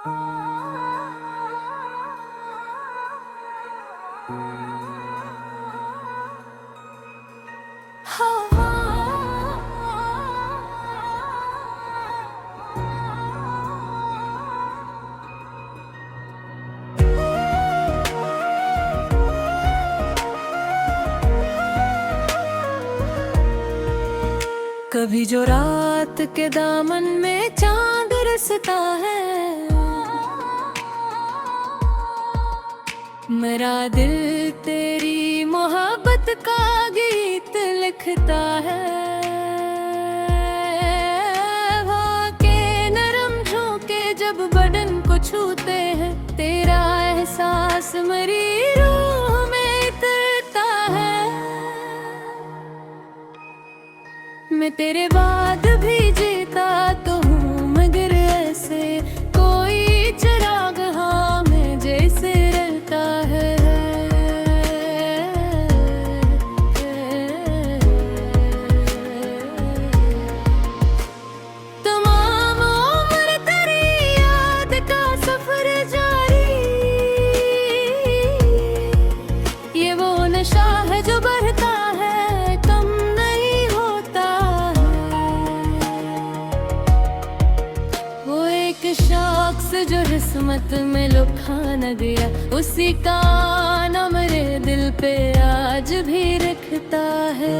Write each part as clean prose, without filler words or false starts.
कभी जो रात के दामन में चांद रसता है, मेरा दिल तेरी मोहब्बत का गीत लिखता है। हवा के नरम झोंके जब बदन को छूते हैं, तेरा एहसास मेरी रूह में उतरता है। मैं तेरे बाद भी जीता तो हूँ, मगर ऐसे कोई चिराग हाँ में जैसे रहता है। तमाम उम्र तेरी याद का सफर जारी, ये वो नशा है जो बढ़ता है, कम नहीं होता है। वो एक शख्स जो किस्मत में लिखा न गया, उसी का नाम मेरे दिल पे आज भी रखता है।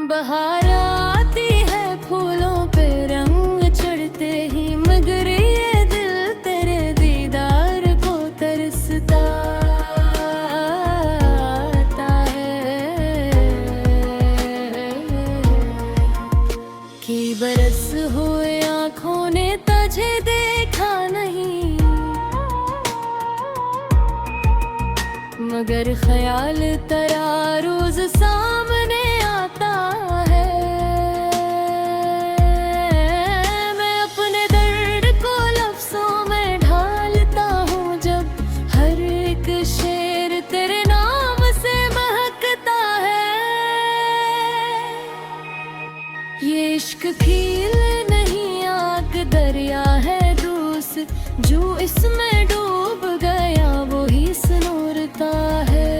बहार आती है फूलों पे रंग चढ़ते ही, मगर ये दिल तेरे दीदार को तरसता है। कि बरस हुए आँखों ने तुझे देखा नहीं, मगर ख्याल तेरा रोज सामने आता है। मैं अपने दर्द को लफ्जों में ढालता हूँ, जब हर एक शेर तेरे नाम से महकता है। ये इश्क खील नहीं आग दरिया है दूस, जो इसमें डूब गया वो ही सनोरता है।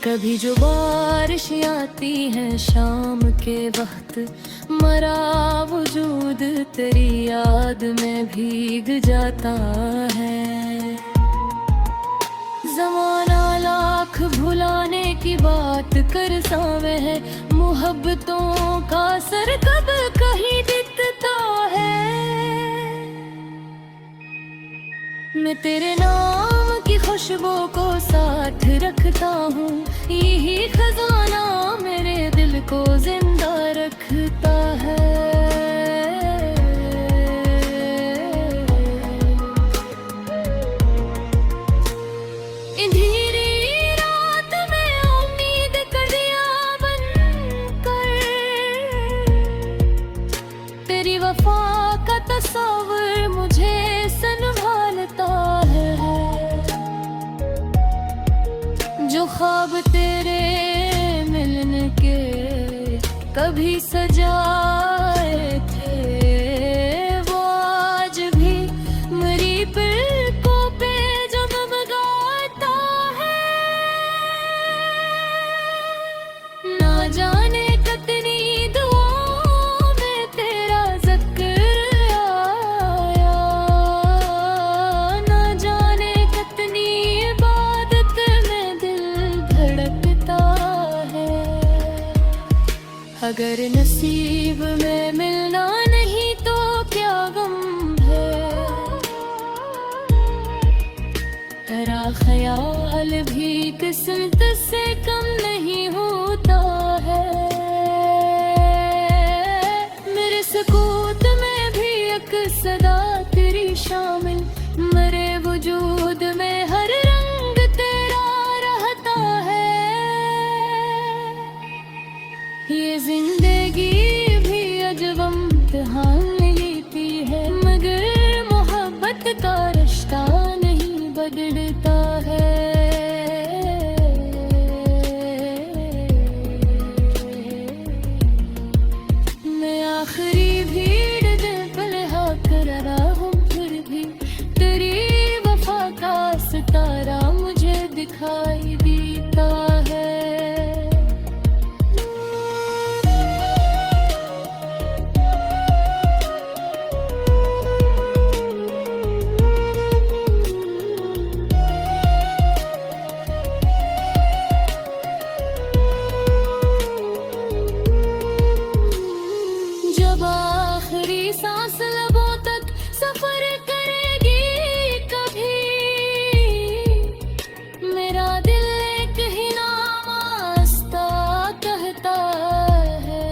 कभी जो बारिश आती है शाम के वक्त, मरा वजूद तेरी याद में भीग जाता है। ज़माना लाख भुलाने की बात कर सावे है, मोहब्बतों का सर कब कहीं दिखता है। मैं तेरे नाम की खुशबू को साथ रखता हूँ, यही खजाना मेरे दिल को जिंदा रखता है। वफा का तस्वीर मुझे संभालता है, जो ख्वाब तेरे मिलने के कभी सजाए थे, वो आज भी मेरी पलकों पे जगमगाता है। ना जाने कितनी अगर नसीब में मिलना नहीं तो क्या गम है, तेरा ख्याल भी किस्मत से कम नहीं होता है। मेरे सुकूत में भी एक सदा तेरी शामिल, मेरे वजूद में हर रंग तेरा रहता है। ये जिंदगी भी अजब इम्तिहान लेती है, मगर मोहब्बत का रिश्ता नहीं बदलता है। दिखाई देता है। जब आखिरी सांस लबों तक सफर करेगी कभी, मेरा दिल एक ही नाम आस्था कहता है।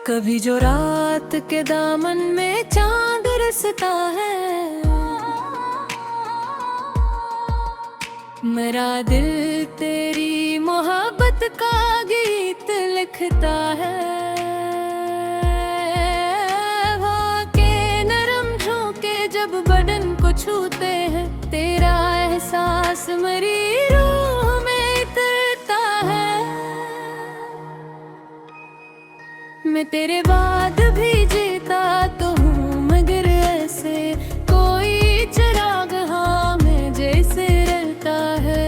कभी जो रात के दामन में चांद रसता है, मेरा दिल तेरी मोहब्बत का गीत लिखता है। हवा के नरम झोंके जब बदन को छूते हैं, तेरा एहसास मेरी रूह में उतरता है। मैं तेरे बाद भी जीता तो हूँ, मगर ऐसे कोई चिराग हाँ में जैसे रहता है।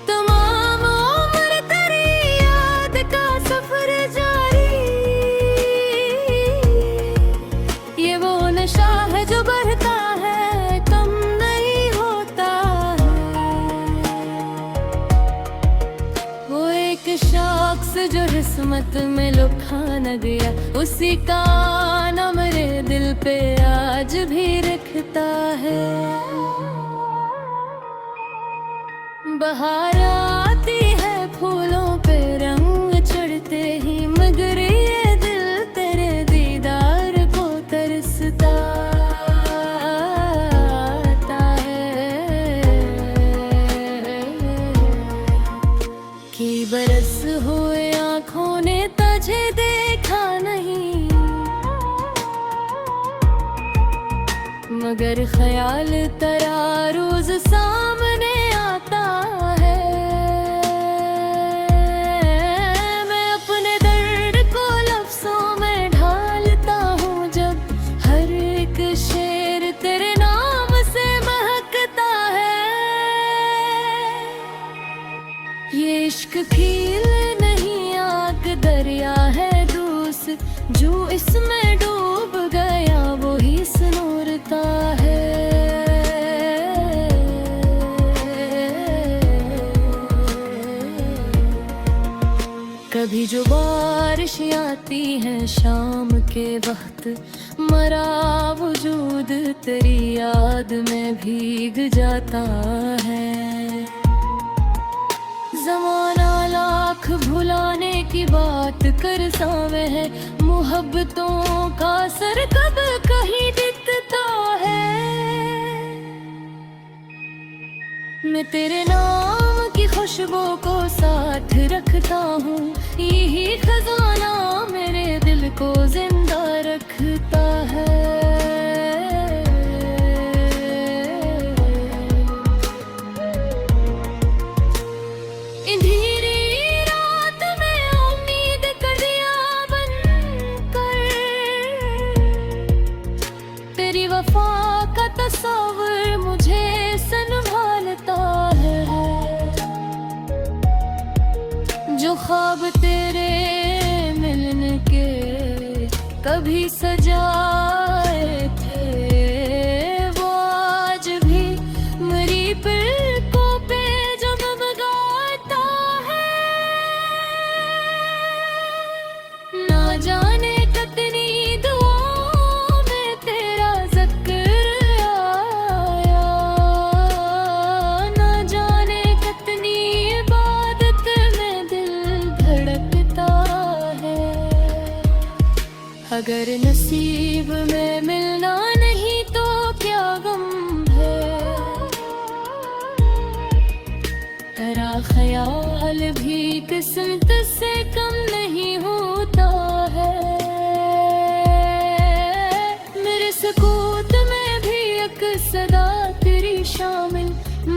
तमाम उम्र तेरी याद का सफर जारी, ये वो नशा है जो बढ़ता है, कम नहीं होता है। वो एक शख्स जो किस्मत में लिखा न गया, उसी का नाम मेरे दिल पे आज भी रखता है। बहार आती है फूलों पे रंग चढ़ते ही, मगर ये दिल तेरे दीदार को तरसता है। कि बरस हुए आँखों ने तुझे देखा नहीं, मगर ख्याल तेरा रोज सामने आता है। मैं अपने दर्द को लफ्जों में ढालता हूँ, जब हर एक शेर तेरे नाम से महकता है। ये इश्क खील नहीं आग दरिया है दूस, जो इसमें डूब गया वो ही सुनूरता है। कभी जो बारिश आती है शाम के वक्त, मरा वजूद तेरी याद में भीग जाता है। ज़माना लाख भुलाने की बात कर सावे है, मोहब्बतों का सर कब कहीं दिखता है। मैं तेरे नाम की खुशबू को साथ रखता हूँ, यही खजाना मेरे दिल को जिंदा रखता है। वफा का तस्वीर मुझे संभालता है, जो ख्वाब तेरे मिलने के कभी सजाए थे, वो आज भी मेरी पलकों पे जगमगाता है। ना जाने कितनी दुआओं में तेरा जिक्र अगर नसीब में मिलना नहीं तो क्या गम है, तेरा ख्याल भी किस्मत से कम नहीं होता है। मेरे सुकूत में भी एक सदा तेरी शामिल,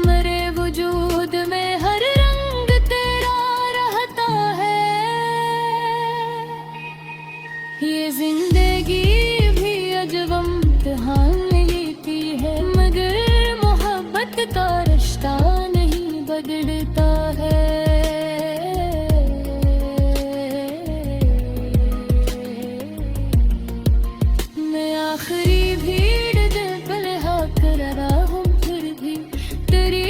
मेरे वजूद में हर रंग तेरा रहता है। ये जिंदगी भी अजब इम्तिहान लेती है, मगर मोहब्बत का रिश्ता नहीं बदलता है। मैं आखिरी भीड़ दिल पर कर रहा हूँ, फिर भी तेरी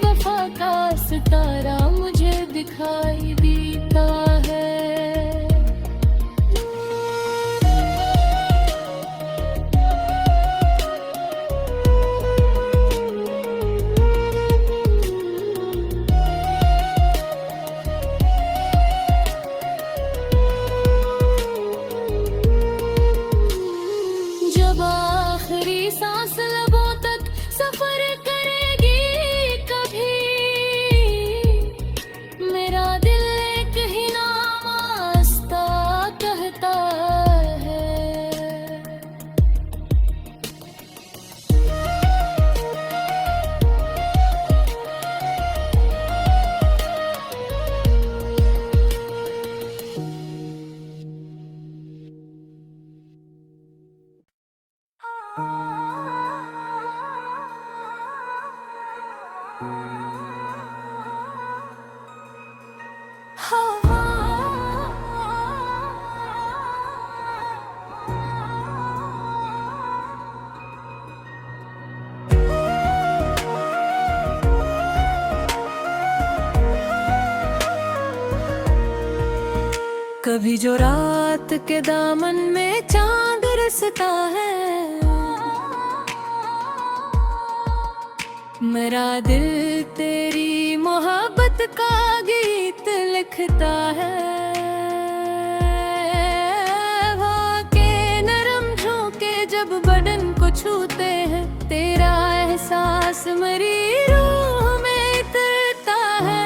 वफा का सितारा मुझे दिखाई देता है। जब आखिरी सांस लबों तक सफर करेगी कभी, मेरा दिल एक ही नाम आस्था कहता है। कभी जो रात के दामन में चांद रसता है, मेरा दिल तेरी मोहब्बत का गीत लिखता है। हवा के नरम झोंके जब बदन को छूते हैं, तेरा एहसास मेरी रूह में उतरता है।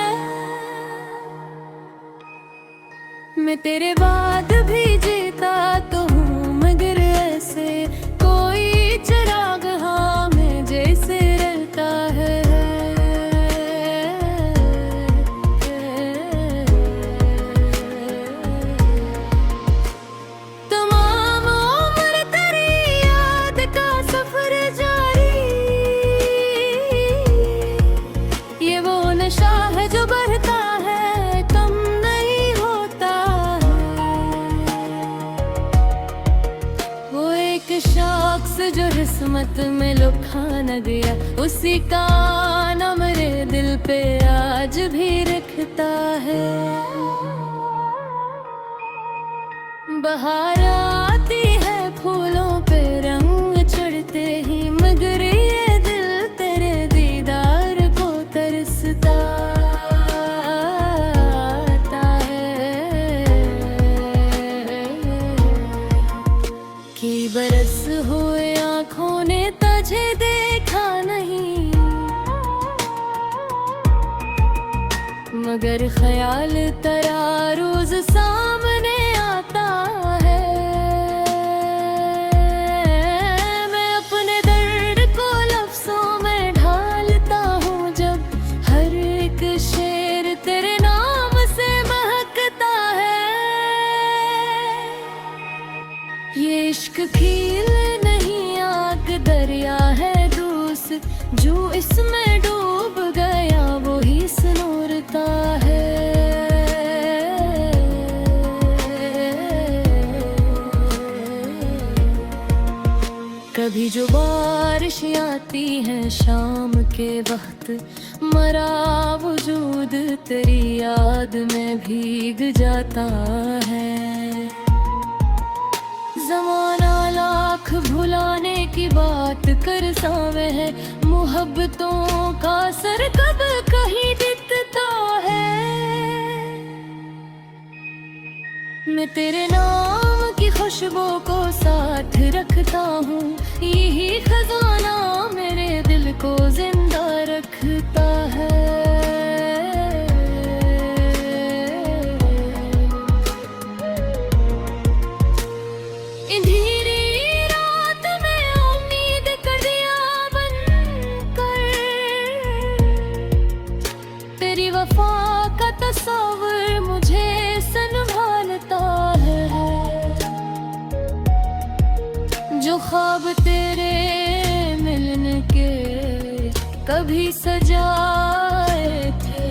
मैं तेरे बाद भी जीता तो हूँ, मगर ऐसे कोई चिराग हाँ में जैसे रहता है। तमाम उम्र तेरी याद का सफर जारी, ये वो नशा है जो बढ़ता है, कम नहीं होता है। वो एक शख्स जो किस्मत में लिखा न गया, उसी का नाम मेरे दिल पे आज भी रखता है। बहार आती है फूलों पे रंग चढ़ते ही, मगर ये दिल तेरे दीदार को तरसता है। कि बरस हुए आँखों ने तुझे देखा नहीं, मगर ख्याल तेरा रोज सामने आता है। मैं अपने दर्द को लफ्जों में ढालता हूँ, जब हर एक शेर तेरे नाम से महकता है। ये इश्क खील नहीं आग दरिया है दूस, जो इसमें डूब गया वो ही सुनूरता है। कभी जो बारिश आती है शाम के वक्त, मरा वजूद तेरी याद में भीग जाता है। ज़माना लाख भुलाने की बात कर सावे है, मोहब्बतों का सर कब कहीं दिखता है। मैं तेरे नाम की खुशबू को साथ रखता हूँ, यही खजाना मेरे दिल को जिंदा रखता है। अंधेरी रात में उम्मीद कर दिया बनकर, तेरी वफा का तस्वीर मुझे संभालता है। जो ख्वाब तेरे मिलने के कभी सजाए थे,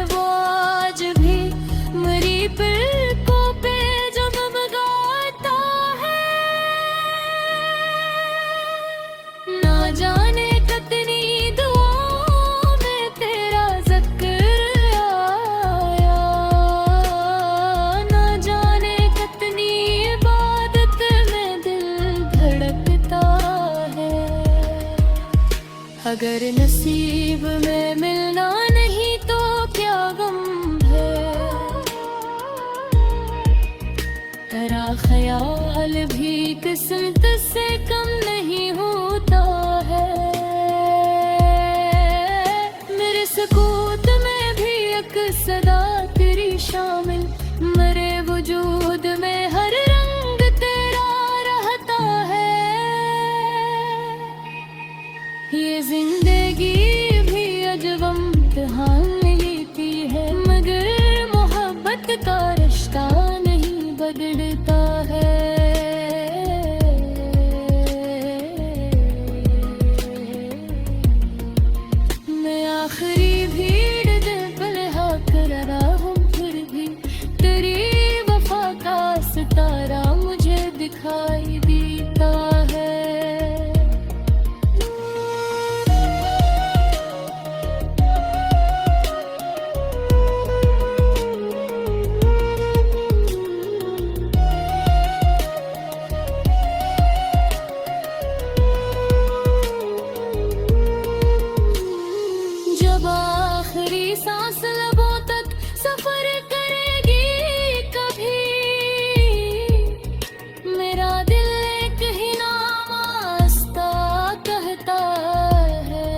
वो आज भी मेरी पलकों पे जगमगाता है। ना जाने कितनी दुआओं में तेरा जिक्र आया, ना जाने कितनी इबादत में दिल धड़कता है। अगर नसीब में मिलना नहीं तो क्या गम है, तेरा ख्याल भी किस्मत से कम नहीं होता है। मेरे सुकूत में भी एक सदा तेरी शामिल, मेरे वजूद में हर रंग तेरा रहता है। ये जिंदगी भी अजब इम्तिहान लेती है, मगर मोहब्बत का रिश्ता नहीं बदलता है। मैं आखिरी भीड़ दिल पर कर रहा हूँ, फिर भी तेरी वफा का सितारा मुझे दिखाई देता है। जब आखिरी सांस लबों तक सफर करेगी कभी, मेरा दिल एक ही नाम आस्था कहता है।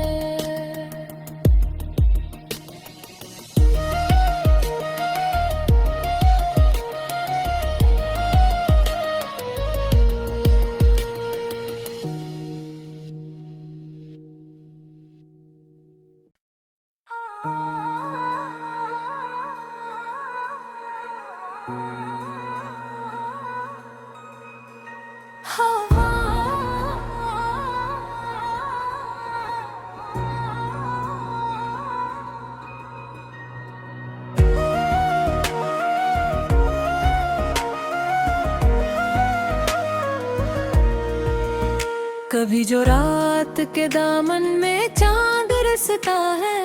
कभी जो रात के दामन में चांद रसता है,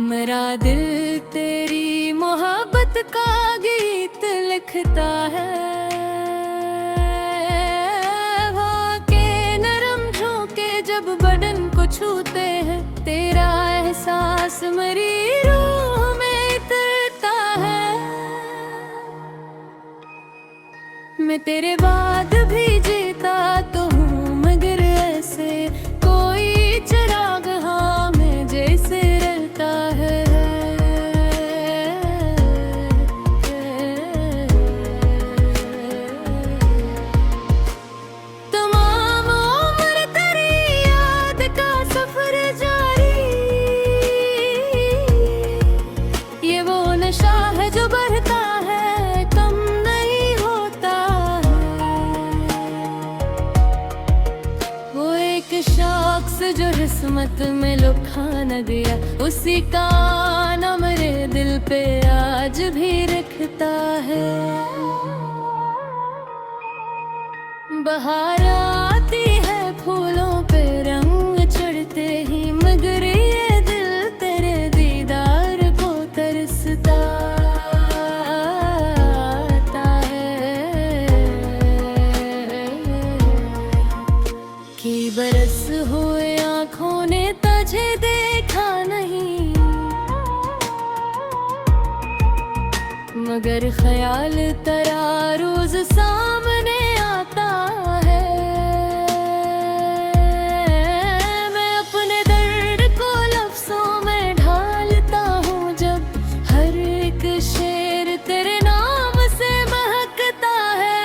मेरा दिल तेरी मोहब्बत का गीत लिखता है। हवा के नरम झोंके जब बदन को छूते हैं, तेरा एहसास मेरी रूह में उतरता है। मैं तेरे बाद भी जीता तो हूँ, मगर ऐसे कोई चिराग हाँ में जैसे रहता है। तमाम उम्र तेरी याद का सफर जारी, ये वो नशा है जो बढ़ता है, कम नहीं होता है। वो एक शख्स जो किस्मत में लिखा न दिया, उसी का नाम मेरे दिल पे आज भी रखता है। बहार आती है फूलों पे रंग चढ़ते ही, मगर ये दिल तेरे दीदार को तरसता है। कि बरस हुए आँखों ने तुझे देखा नहीं, मगर ख्याल तेरा रोज सामने आता है। मैं अपने दर्द को लफ्जों में ढालता हूँ जब हर एक शेर तेरे नाम से महकता है।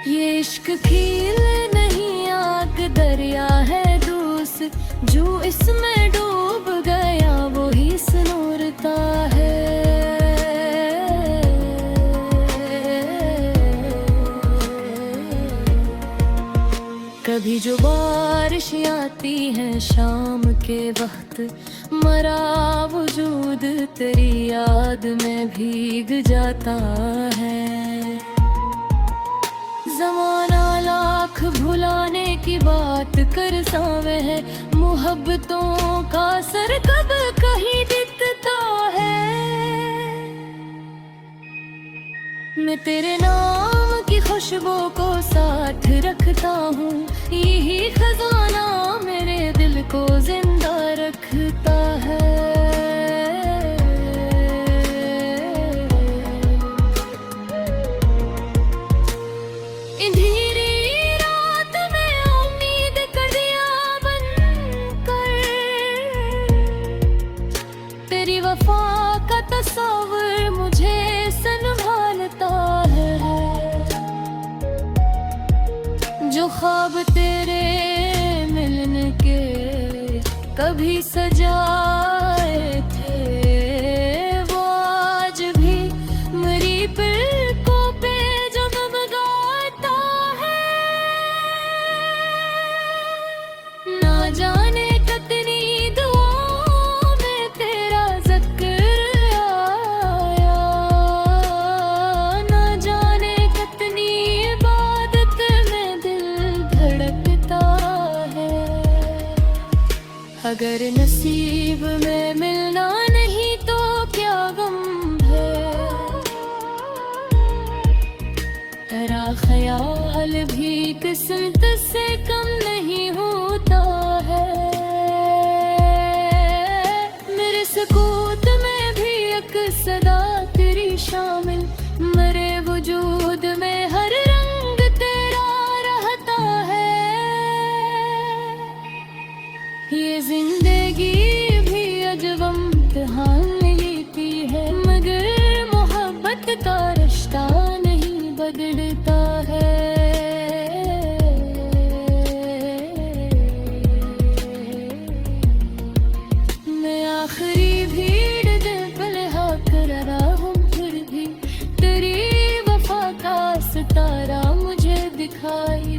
ये इश्क खील नहीं आग दरिया है दूस, जो इसमें डूब गया वो ही सुनूरता है। कभी जो बारिश आती है शाम के वक्त, मरा वजूद तेरी याद में भीग जाता है। ज़माना लाख भुलाने की बात कर सावे है, मोहब्बतों का सर कब कहीं दिखता है। मैं तेरे नाम की खुशबू को साथ रखता हूँ, यही खजाना मेरे दिल को जिंदा रखता है। वफा का तस्वीर मुझे संभालता है, जो ख्वाब तेरे मिलने के कभी सजाए थे, वो आज भी मेरी पलकों पे जगमगाता है। ना जाने कितनी अगर नसीब में मिलना नहीं तो क्या गम है, तेरा ख्याल भी किस्मत से कम नहीं होता है। मेरे सुकूत में भी एक सदा तेरी शामिल, मेरे वजूद में हर रंग तेरा रहता है। ये जिंदगी भी अजब इम्तिहान लेती है, मगर मोहब्बत का रिश्ता नहीं बदलता है। मैं आखिरी भीड़ दिल पे लगा कर रहा हूँ, फिर भी तेरी वफा का सितारा मुझे दिखाई